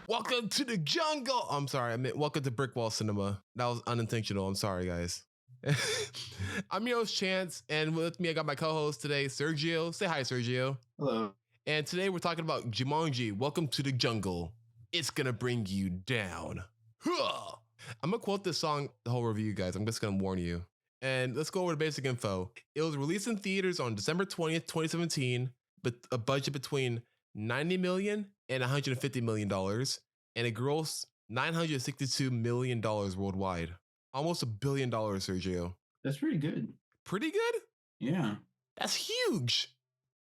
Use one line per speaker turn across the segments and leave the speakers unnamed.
Welcome to the jungle. I'm sorry, I meant welcome to Brick Wall Cinema. That was unintentional. I'm sorry, guys. I'm your host, Chance, and with me, I got my co-host today, Sergio. Say hi, Sergio.
Hello.
And today we're talking about Jumanji. Welcome to the jungle. It's gonna bring you down. Huh. I'm gonna quote this song the whole review, guys. I'm just gonna warn you. And let's go over the basic info. It was released in theaters on December 20th, 2017, with a budget between $90 million and $150 million, and it grossed $962 million worldwide. Almost $1 billion, Sergio.
That's pretty good.
Pretty good?
Yeah.
That's huge.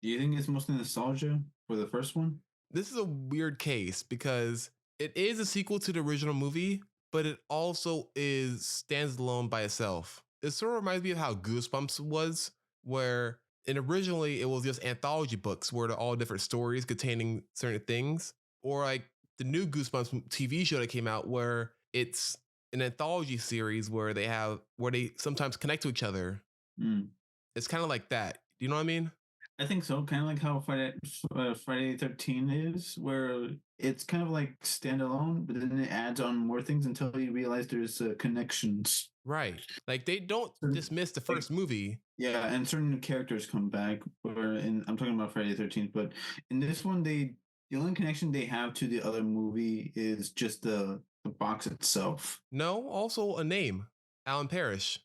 Do you think it's mostly nostalgia for the first one?
This is a weird case because it is a sequel to the original movie, but it also stands alone by itself. It sort of reminds me of how Goosebumps was, where originally it was just anthology books where they're all different stories containing certain things, or like the new Goosebumps TV show that came out where it's an anthology series where they sometimes connect to each other. It's kind of like that. Do you know what I mean?
I think so. Kind of like how Friday 13 is, where it's kind of like standalone, but then it adds on more things until you realize there's connections.
Right. Like they don't dismiss the first movie.
Yeah, and certain characters come back. I'm talking about Friday the 13th, but in this one, the only connection they have to the other movie is just the box itself.
No, also a name, Alan Parrish.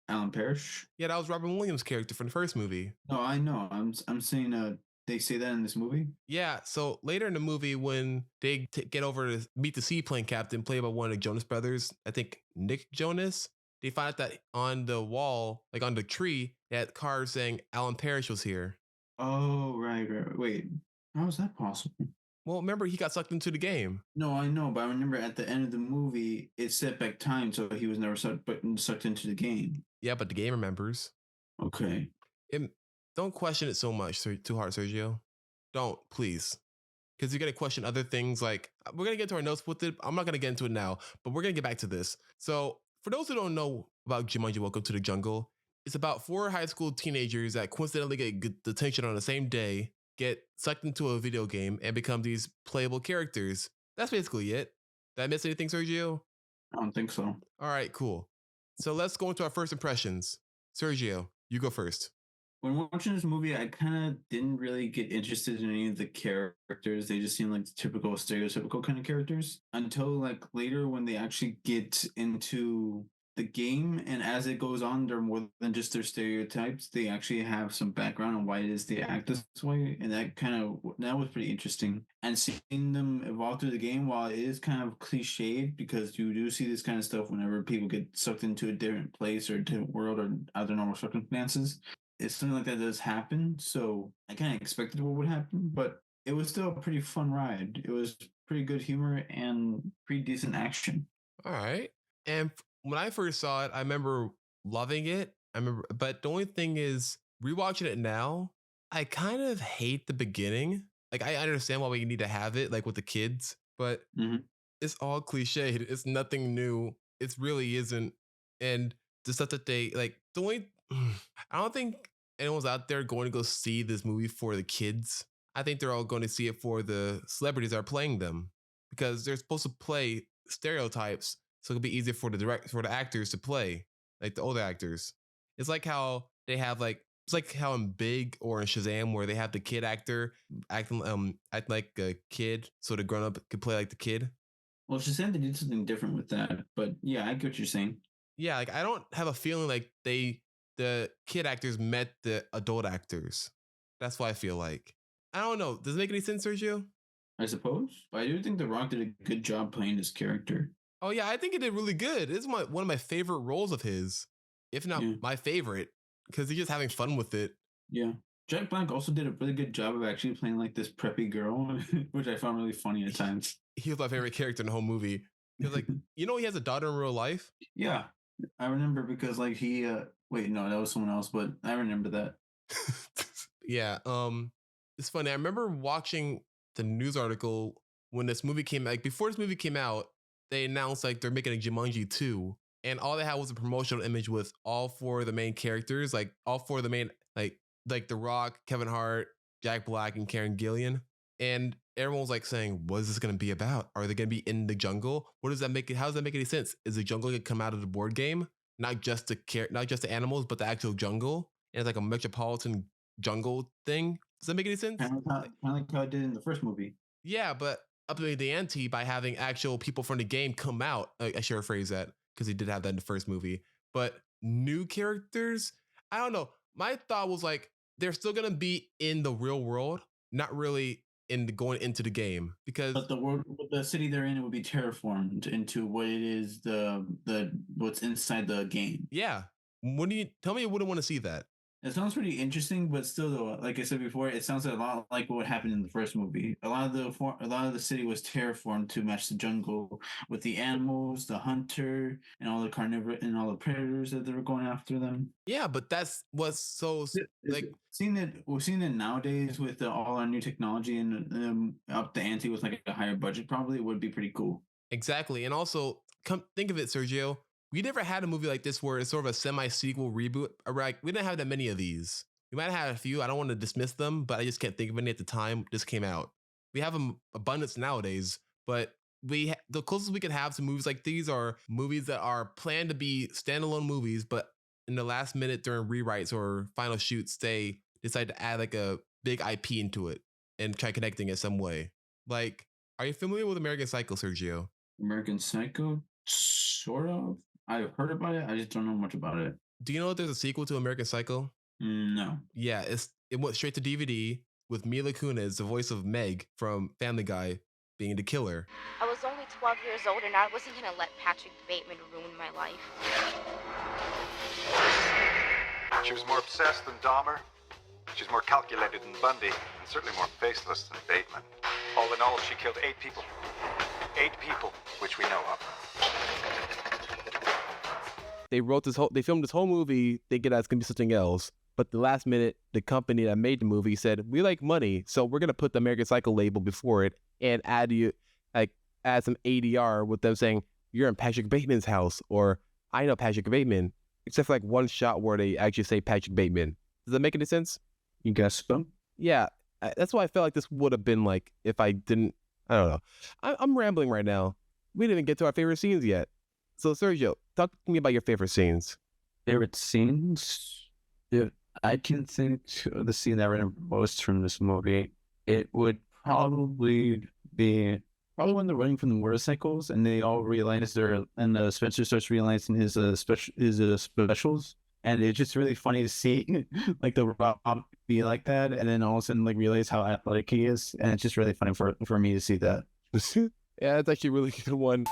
Alan Parrish?
Yeah, that was Robin Williams' character from the first movie.
No, I know. I'm saying they say that in this movie?
Yeah, so later in the movie when they get over to meet the seaplane captain, played by one of the Jonas brothers, I think Nick Jonas, they find out that on the wall, like on the tree, they had cards saying Alan Parrish was here.
Oh, right. Wait, how is that possible?
Well, remember, he got sucked into the game.
No, I know, but I remember at the end of the movie, it set back time, so he was never sucked into the game.
Yeah, but the game remembers.
Okay.
Don't question it so much, too hard, Sergio. Don't, please. Because you're going to question other things like, we're going to get to our notes with it. I'm not going to get into it now, but we're going to get back to this. So, for those who don't know about Jumanji, Welcome to the Jungle, it's about 4 high school teenagers that coincidentally get detention on the same day, get sucked into a video game, and become these playable characters. That's basically it. Did I miss anything, Sergio?
I don't think so.
All right, cool. So let's go into our first impressions. Sergio, you go first.
When watching this movie, I kind of didn't really get interested in any of the characters. They just seemed like the typical, stereotypical kind of characters until like later when they actually get into the game, and as it goes on, they're more than just their stereotypes. They actually have some background on why it is they act this way, and that was pretty interesting. And seeing them evolve through the game, while it is kind of cliched, because you do see this kind of stuff whenever people get sucked into a different place or a different world or other normal circumstances. It's something like that does happen, so I kind of expected what would happen, but it was still a pretty fun ride. It was pretty good humor and pretty decent action.
All right. And when I first saw it, I remember loving it. But the only thing is, rewatching it now, I kind of hate the beginning. Like, I understand why we need to have it, like with the kids, but it's all cliched. It's nothing new. It really isn't. And the stuff that they like, I don't think anyone's out there going to go see this movie for the kids. I think they're all going to see it for the celebrities that are playing them, because they're supposed to play stereotypes, so it'll be easier for the actors to play, like the older actors. It's like how they have it's like how in Big or in Shazam where they have the kid actor act like a kid, so the grown up could play like the kid.
Well, Shazam, they did something different with that, but yeah, I get what you're saying.
Yeah, like I don't have a feeling like the kid actors met the adult actors. That's what I feel like. I don't know. Does it make any sense, Sergio?
I suppose. But I do think The Rock did a good job playing this character.
Oh yeah, I think he did really good. It's one of my favorite roles of his, if not my favorite, because he's just having fun with it.
Yeah. Jack Black also did a really good job of actually playing like this preppy girl, which I found really funny at times.
He was my favorite character in the whole movie. He was like, he has a daughter in real life?
Yeah. I remember because like he wait, no, that was someone else, but I remember that.
Yeah. It's funny. I remember watching the news article when this movie came out. Like before this movie came out, they announced like they're making a Jumanji 2. And all they had was a promotional image with all 4 of the main characters, like all 4 of the main like The Rock, Kevin Hart, Jack Black and Karen Gillian. And everyone was like saying, what is this going to be about? Are they going to be in the jungle? What does that make it? How does that make any sense? Is the jungle going to come out of the board game? Not just the animals, but the actual jungle? And it's like a metropolitan jungle thing. Does that make any sense?
Like how it did in the first movie.
Yeah, but upping the ante by having actual people from the game come out. I should rephrase that because he did have that in the first movie. But new characters, I don't know. My thought was like they're still gonna be in the real world, not really going into the game because
But the city they're in, it would be terraformed into what it is the what's inside the game.
yeah. When do you tell me you wouldn't want to see that?
It sounds pretty interesting, but still, though, like I said before, it sounds a lot like what happened in the first movie. A lot of the city was terraformed to match the jungle with the animals, the hunter, and all the carnivore and all the predators that they were going after them.
Yeah, but that's what's so like
We're seeing it nowadays with all our new technology and up the ante with like a higher budget. Probably it would be pretty cool.
exactly. And also, come think of it, Sergio. We never had a movie like this where it's sort of a semi-sequel reboot. Like we didn't have that many of these. We might have had a few. I don't want to dismiss them, but I just can't think of any at the time this came out. We have them abundance nowadays, but the closest we can have to movies like these are movies that are planned to be standalone movies, but in the last minute during rewrites or final shoots, they decide to add like a big IP into it and try connecting it some way. Like, are you familiar with American Psycho, Sergio?
American Psycho, sort of. I've heard about it. I just don't know much about it.
Do you know that there's a sequel to American Psycho?
No.
Yeah, it went straight to DVD with Mila Kunis, the voice of Meg from Family Guy, being the killer.
I was only 12 years old and I wasn't gonna let Patrick Bateman ruin my life.
She was more obsessed than Dahmer. She's more calculated than Bundy, and certainly more faceless than Bateman. All in all, she killed 8 people. 8 people, which we know of.
They filmed this whole movie thinking that's gonna be something else. But the last minute, the company that made the movie said, we like money, so we're gonna put the American Psycho label before it and add some ADR with them saying, you're in Patrick Bateman's house, or I know Patrick Bateman. Except for like one shot where they actually say Patrick Bateman. Does that make any sense?
You guess so?
Yeah, that's why I felt like this would have been like if I didn't. I don't know. I'm rambling right now. We didn't even get to our favorite scenes yet. So Sergio, talk to me about your favorite scenes.
Favorite scenes? If I can think of the scene that I remember most from this movie, it would probably be when they're running from the motorcycles and they all realize Spencer starts realizing his specials, and it's just really funny to see like the Rob be like that, and then all of a sudden like realize how athletic he is, and it's just really funny for me to see that.
Yeah, that's actually a really good one.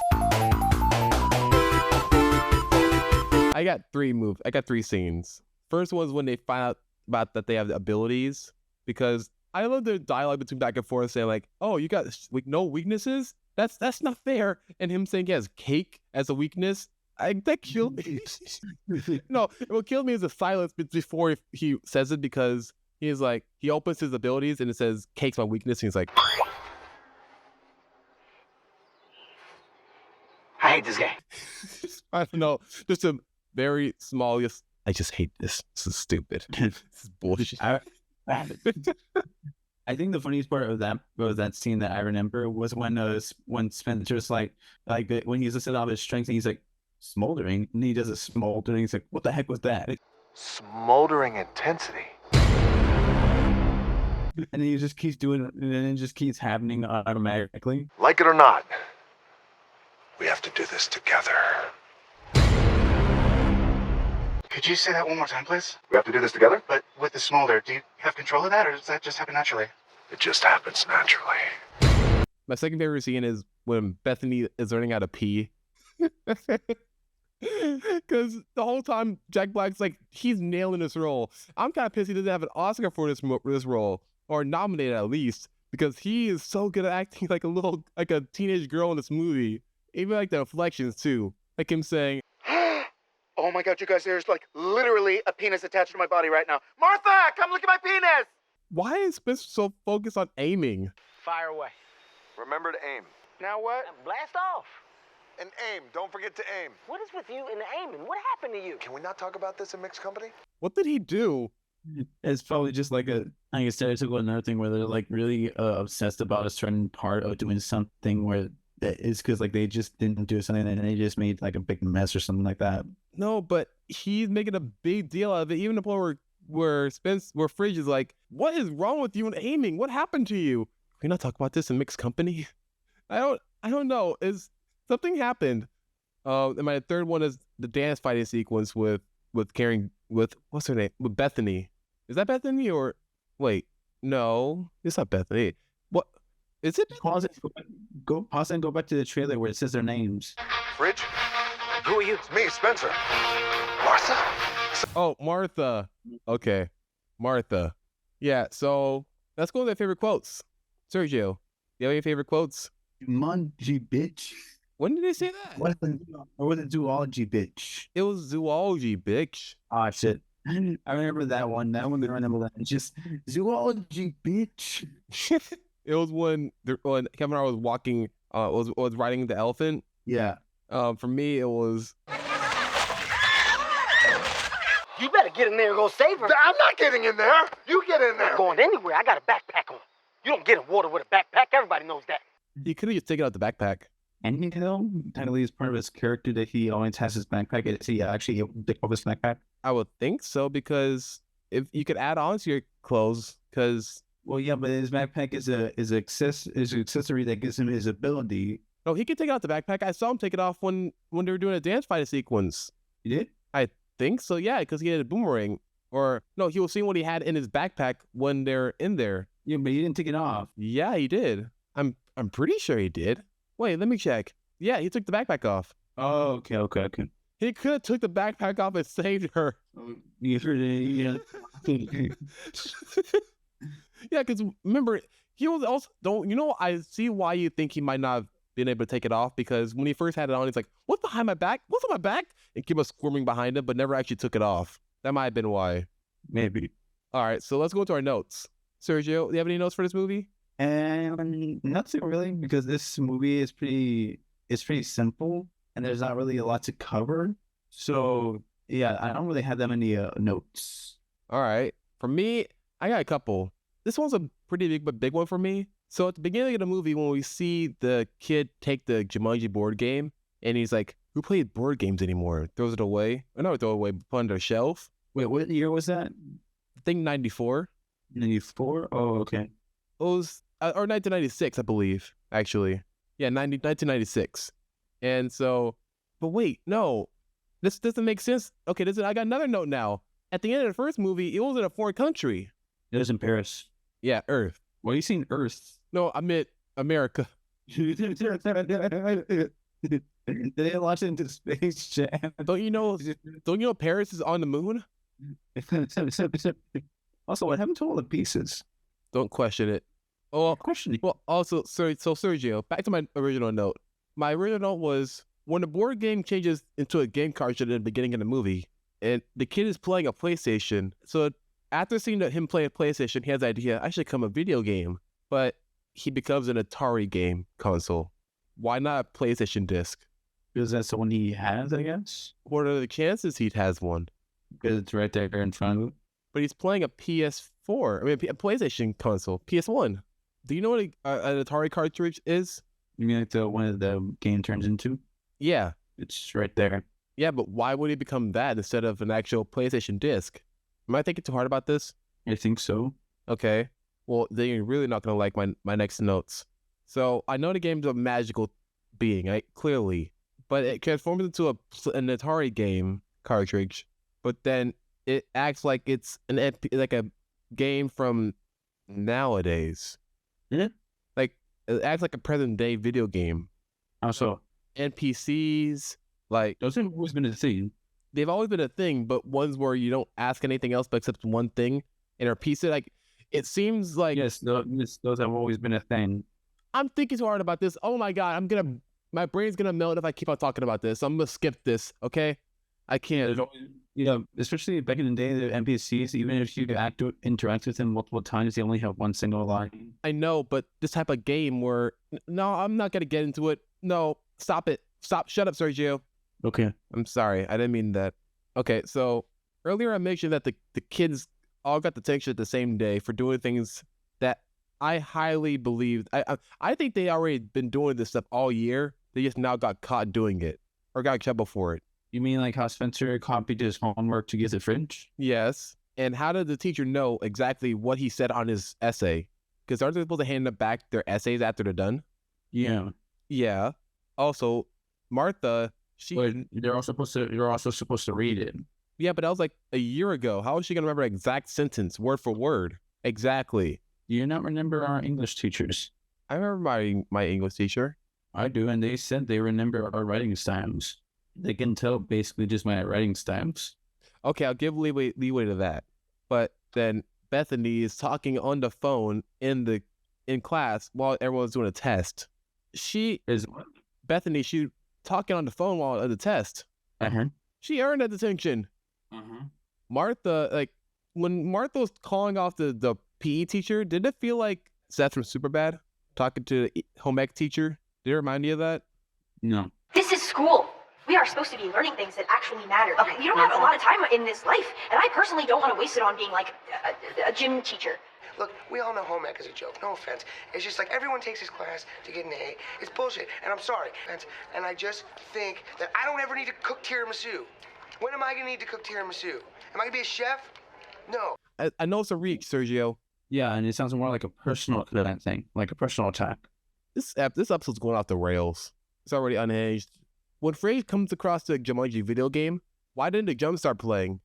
I got 3 scenes. First one is when they find out about that they have the abilities, because I love their dialogue between back and forth saying like, oh, you got no weaknesses? That's not fair. And him saying he has cake as a weakness. That killed me. No, what killed me is the silence before he says it, because he's like, he opens his abilities and it says cake's my weakness. And he's like,
I hate this guy.
I don't know. Just a very small, I just hate this. This is stupid. This is bullshit.
I think the funniest part of that scene that I remember was when Spencer's like when he's listed all his strengths and he's like smoldering, and he does a smoldering. He's like, what the heck was that?
Smoldering intensity.
And he just keeps doing it, and then it just keeps happening automatically.
Like it or not, we have to do this together.
Could you say that one more time, please?
We have to do this together?
But with the smolder, do you have control of that, or does that just happen naturally?
It just happens naturally.
My second favorite scene is when Bethany is learning how to pee. Because the whole time Jack Black's like, he's nailing this role. I'm kind of pissed he doesn't have an Oscar for this role, or nominated at least, because he is so good at acting like a teenage girl in this movie. Even like the inflections too, like him saying,
Oh my god, you guys, there's like literally a penis attached to my body right now. Martha, come look at my penis!
why is Spencer so focused on aiming?
Fire away.
Remember to aim.
Now what? Blast off.
And aim. Don't forget to aim.
What is with you and aiming? What happened to you?
Can we not talk about this in mixed company?
What did he do?
It's probably just like a stereotypical another thing where they're like really obsessed about a certain part of doing something where it's because like they just didn't do something and they just made like a big mess or something like that.
No, but he's making a big deal out of it. Even the point where Fridge is like, "What is wrong with you and aiming? What happened to you? Can we not talk about this in mixed company?" I don't know. Is something happened? And my third one is the dance fighting sequence with what's her name? With Bethany. Is that Bethany or wait? No, it's not Bethany. What is it?
Pause it. Pause and go back to the trailer where it says their names.
Fridge? Who are you? It's me, Spencer. Martha?
Oh, Martha. Okay, Martha. Yeah. So let's go with their favorite quotes. Sergio, do you have any favorite quotes?
Jumanji, bitch.
When did they say that?
Or was it zoology, bitch?
It was zoology, bitch.
Ah, shit. I remember that one. That one, I remember that. It's just zoology, bitch.
It was when Kevin Hart was walking, was riding the elephant.
Yeah.
For me, it was.
You better get in there and go save her.
I'm not getting in there. You get in
I'm
there.
not going anywhere. I got a backpack on. You don't get in water with a backpack. Everybody knows that.
He could have just taken out the backpack.
And you know, technically, as part of his character that he always has his backpack. Is he actually able to take off his backpack?
I would think so because if you could add on to your clothes, because
Well, yeah, but his backpack is an accessory that gives him his ability.
no, he could take out the backpack. I saw him take it off when they were doing a dance fight sequence.
You did?
I think so, yeah, because he had a boomerang. Or no, he was seeing what he had in his backpack when they're in there.
Yeah, but he didn't take it off.
Yeah, he did. I'm pretty sure he did. Wait, let me check. Yeah, he took the backpack off.
Oh, okay.
He could have took the backpack off and saved her.
You heard it, yeah.
Yeah, because remember, he was also I see why you think he might not have been able to take it off because when he first had it on, he's like, "What's behind my back? What's on my back?" And Kim was squirming behind him, but never actually took it off. That might have been why.
Maybe.
All right, so let's go into our notes. Sergio, do you have any notes for this movie?
And nothing really, because this movie is pretty simple and there's not really a lot to cover. So yeah, I don't really have that many notes.
All right, for me, I got a couple. This one's a pretty big one for me. So at the beginning of the movie, when we see the kid take the Jumanji board game, and he's like, "Who plays board games anymore?" Throws it away. Or not throw it away, put it on the shelf.
Wait, what year was that?
I think 94.
94? Oh, okay.
It was, or 1996, I believe, actually. Yeah, 1996. And so, but wait, no. This doesn't make sense. Okay, I got another note now. At the end of the first movie, it was in a foreign country.
It was in Paris.
Yeah, Earth.
Well, you seen Earth?
No, I meant America.
They launched into Space Jam.
Don't you know Paris is on the moon?
Also, what happened to all the pieces?
Don't question it. Oh,
Question.
well, also, so Sergio, back to my original note. My original note was when the board game changes into a game cartridge at the beginning of the movie, and the kid is playing a PlayStation. So after seeing him play a PlayStation, he has the idea, I should come a video game. But he becomes an Atari game console. Why not a PlayStation disc?
Because that's the one he has, I guess.
What are the chances he has one?
Because it's right there in front of him.
But he's playing a PS4, a PlayStation console, PS1. Do you know what an Atari cartridge is?
You mean like the one the game turns into?
Yeah.
It's right there.
Yeah, but why would it become that instead of an actual PlayStation disc? Am I thinking too hard about this?
I think so.
Okay. Well, then you're really not going to like my next notes. So I know the game's a magical being, right? Clearly. But it transforms into an Atari game cartridge. But then it acts like it's like a game from nowadays.
Yeah.
Like, it acts like a present day video game.
How so?
NPCs, like,
Those have always been a thing.
they've always been a thing, but ones where you don't ask anything else but except one thing and repeat it. Like, it seems like
Yes, those have always been a thing.
I'm thinking too hard about this. Oh my God, my brain's gonna melt if I keep on talking about this. I'm gonna skip this, okay? I can't.
There's always, especially back in the day, the NPCs, even if you interact with them multiple times, they only have one single line.
I know, but this type of game where, no, I'm not gonna get into it. No, stop it. Stop. Shut up, Sergio.
Okay.
I'm sorry. I didn't mean that. Okay, so earlier I mentioned that the kid's all got detention the same day for doing things that I highly believed. I think they already been doing this stuff all year. They just now got caught doing it or got in trouble for it.
You mean like how Spencer copied his homework to get the fringe?
Yes. And how did the teacher know exactly what he said on his essay? Because aren't they supposed to hand them back their essays after they're done?
Yeah.
Yeah. Also, Martha,
But you're also supposed to read it.
yeah, but that was like a year ago. How is she gonna remember an exact sentence, word for word? Exactly.
Do you not remember our English teachers?
I remember my English teacher.
I do, and they said they remember our writing styles. They can tell basically just my writing styles.
Okay, I'll give leeway to that. But then Bethany is talking on the phone in class while everyone's doing a test. She Bethany, she talking on the phone while on the test. She earned that detention. Martha, like when Martha was calling off the PE teacher, did it feel like Seth from Superbad talking to the home ec teacher? Did it remind you of that?
No.
This is school. We are supposed to be learning things that actually matter. Okay, we don't have a lot of time in this life, and I personally don't want to waste it on being like a gym teacher.
Look, we all know home ec is a joke. No offense. It's just like everyone takes this class to get an A. It's bullshit, and I'm sorry. And I just think that I don't ever need to cook tiramisu. When am I gonna need to cook tiramisu? Am I gonna be a chef? No.
I know it's a reach, Sergio.
Yeah, and it sounds more like a personal thing, like a personal attack.
This episode's going off the rails. It's already unhinged. When Frey comes across the Jumanji video game, why didn't the jump start playing?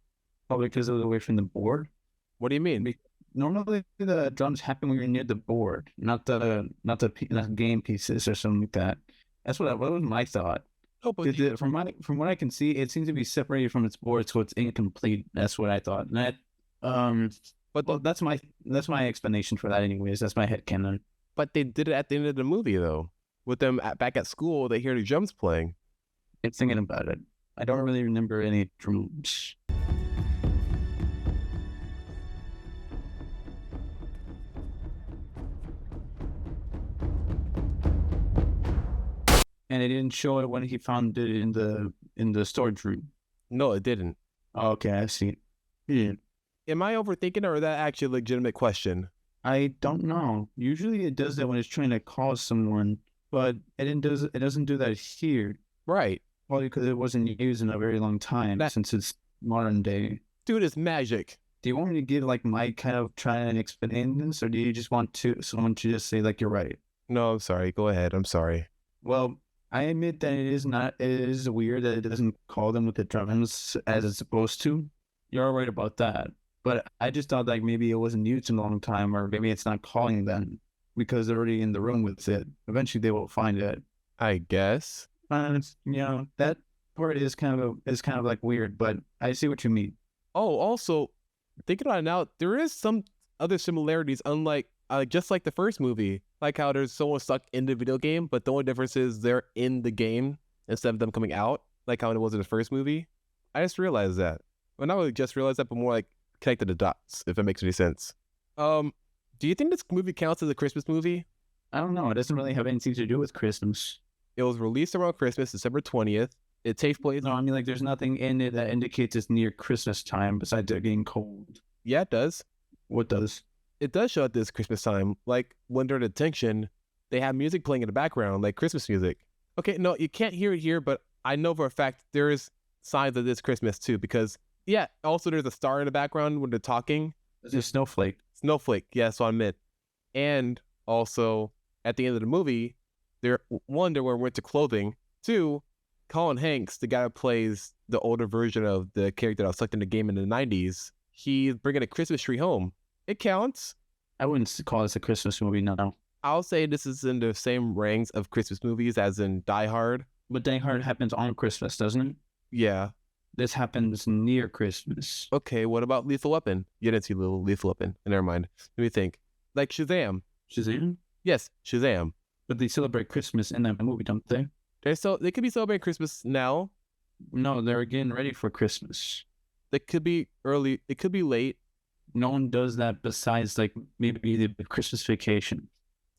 Probably because it was away from the board.
What do you mean?
Normally the drums happen when you're near the board, not the game pieces or something like that. What was my thought.
Oh, but
From what I can see, it seems to be separated from its board, so it's incomplete. That's what I thought. And that's my explanation for that. Anyways, that's my headcanon.
But they did it at the end of the movie, though. With them back at school, they hear the drums playing.
It's thinking about it. I don't really remember any drums. And it didn't show it when he found it in the storage room.
No, it didn't.
Okay, I see. Yeah.
Am I overthinking, or is that actually a legitimate question?
I don't know. Usually it does that when it's trying to call someone, but it doesn't do that here.
Right.
Probably because it wasn't used in a very long time since it's modern day.
Dude, it's magic.
Do you want me to give like my kind of try and explain this, or do you just want someone to just say like you're right?
No, I'm sorry. Go ahead. I'm sorry.
Well, I admit that it is weird that it doesn't call them with the drums as it's supposed to. You're right about that. But I just thought like maybe it wasn't used in a long time, or maybe it's not calling them because they're already in the room with it. Eventually they will find it.
I guess.
And that part is kind of like weird, but I see what you mean.
Oh, also, thinking about it now, there is some other similarities, unlike just like the first movie, like how there's someone stuck in the video game, but the only difference is they're in the game instead of them coming out, like how it was in the first movie. I just realized that. Well, not really just realized that, but more like connected the dots, if it makes any sense. Do you think this movie counts as a Christmas movie?
I don't know. It doesn't really have anything to do with Christmas.
It was released around Christmas, December 20th. It takes place...
No, I mean, like, there's nothing in it that indicates it's near Christmas time besides it being cold.
Yeah, it does.
What does?
It does show at this Christmas time. Like, when they're in detention, they have music playing in the background, like Christmas music. Okay, no, you can't hear it here, but I know for a fact there is signs of this Christmas, too, because, yeah, also there's a star in the background when they're talking.
It's a snowflake.
Snowflake, yeah, so I meant. And also, at the end of the movie... they're wearing winter clothing. 2, Colin Hanks, the guy who plays the older version of the character that was sucked in the game in the 90s, he's bringing a Christmas tree home. It counts.
I wouldn't call this a Christmas movie, no.
I'll say this is in the same ranks of Christmas movies as in Die Hard.
But Die Hard happens on Christmas, doesn't it?
Yeah.
This happens near Christmas.
Okay, what about Lethal Weapon? You didn't see Lethal Weapon. Never mind. Let me think. Like Shazam.
Shazam?
Yes, Shazam.
But they celebrate Christmas in that movie, don't they?
They could be celebrating Christmas now.
No, they're getting ready for Christmas.
It could be early. It could be late.
No one does that besides like maybe the Christmas vacation.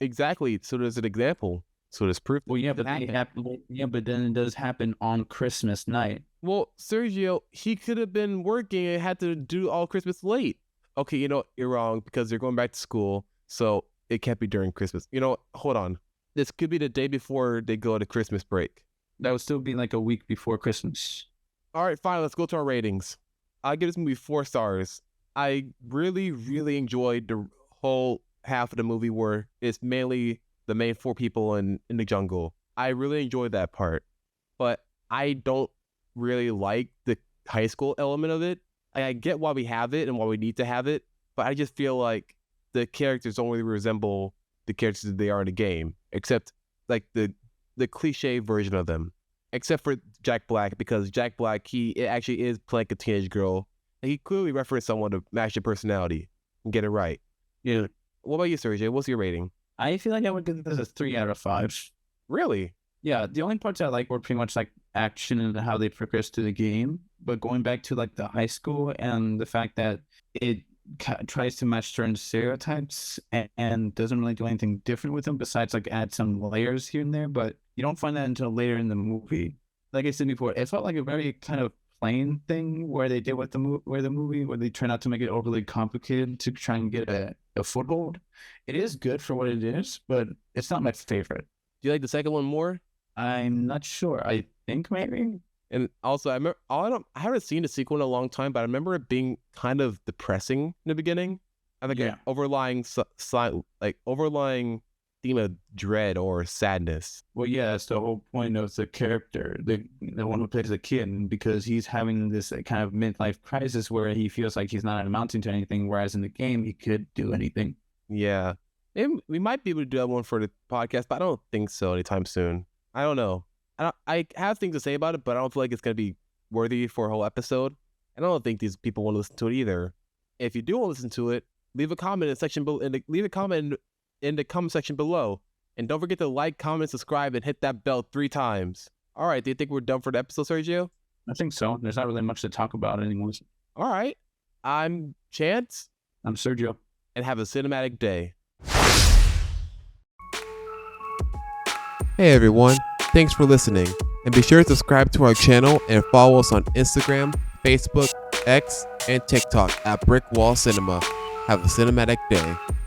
Exactly. So there's an example. So there's proof.
Well, yeah, but then it does happen on Christmas night.
Well, Sergio, he could have been working and had to do all Christmas late. okay, you're wrong because they're going back to school, so it can't be during Christmas. Hold on. This could be the day before they go to Christmas break.
That would still be like a week before Christmas.
All right, fine. Let's go to our ratings. I'll give this movie 4 stars. I really, really enjoyed the whole half of the movie where it's mainly the main 4 people in the jungle. I really enjoyed that part, but I don't really like the high school element of it. I get why we have it and why we need to have it, but I just feel like the characters don't really resemble the characters that they are in the game, except like the cliche version of them, except for Jack Black, because Jack Black, he actually is playing a teenage girl, and he clearly referenced someone to match their personality and get it right.
Yeah.
What about you, Sergey? What's your rating?
I feel like I would give this a 3 out of 5.
Really?
Yeah, the only parts I like were pretty much like action and how they progressed through the game. But going back to like the high school and the fact that it tries to match certain stereotypes and doesn't really do anything different with them besides like add some layers here and there. But you don't find that until later in the movie. Like I said before, it felt like a very kind of plain thing where they did with the movie where they try not to make it overly complicated to try and get a foothold. It is good for what it is, but it's not my favorite.
Do you like the second one more?
I'm not sure. I think maybe.
And also, I remember I haven't seen the sequel in a long time, but I remember it being kind of depressing in the beginning. I think an overlying overlying theme of dread or sadness.
Well, yeah, that's the whole point of the character, the one who plays the kid, because he's having this kind of midlife crisis where he feels like he's not amounting to anything, whereas in the game he could do anything.
Yeah. We might be able to do that one for the podcast, but I don't think so anytime soon. I don't know. I have things to say about it, but I don't feel like it's going to be worthy for a whole episode. And I don't think these people want to listen to it either. If you do want to listen to it, leave a comment in the section leave a comment in the comment section below. And don't forget to like, comment, subscribe, and hit that bell 3 times. All right, do you think we're done for the episode, Sergio?
I think so. There's not really much to talk about anymore.
All right. I'm Chance.
I'm Sergio.
And have a cinematic day. Hey everyone, thanks for listening, and be sure to subscribe to our channel and follow us on Instagram, Facebook, X, and TikTok at Brick Wall Cinema. Have a cinematic day.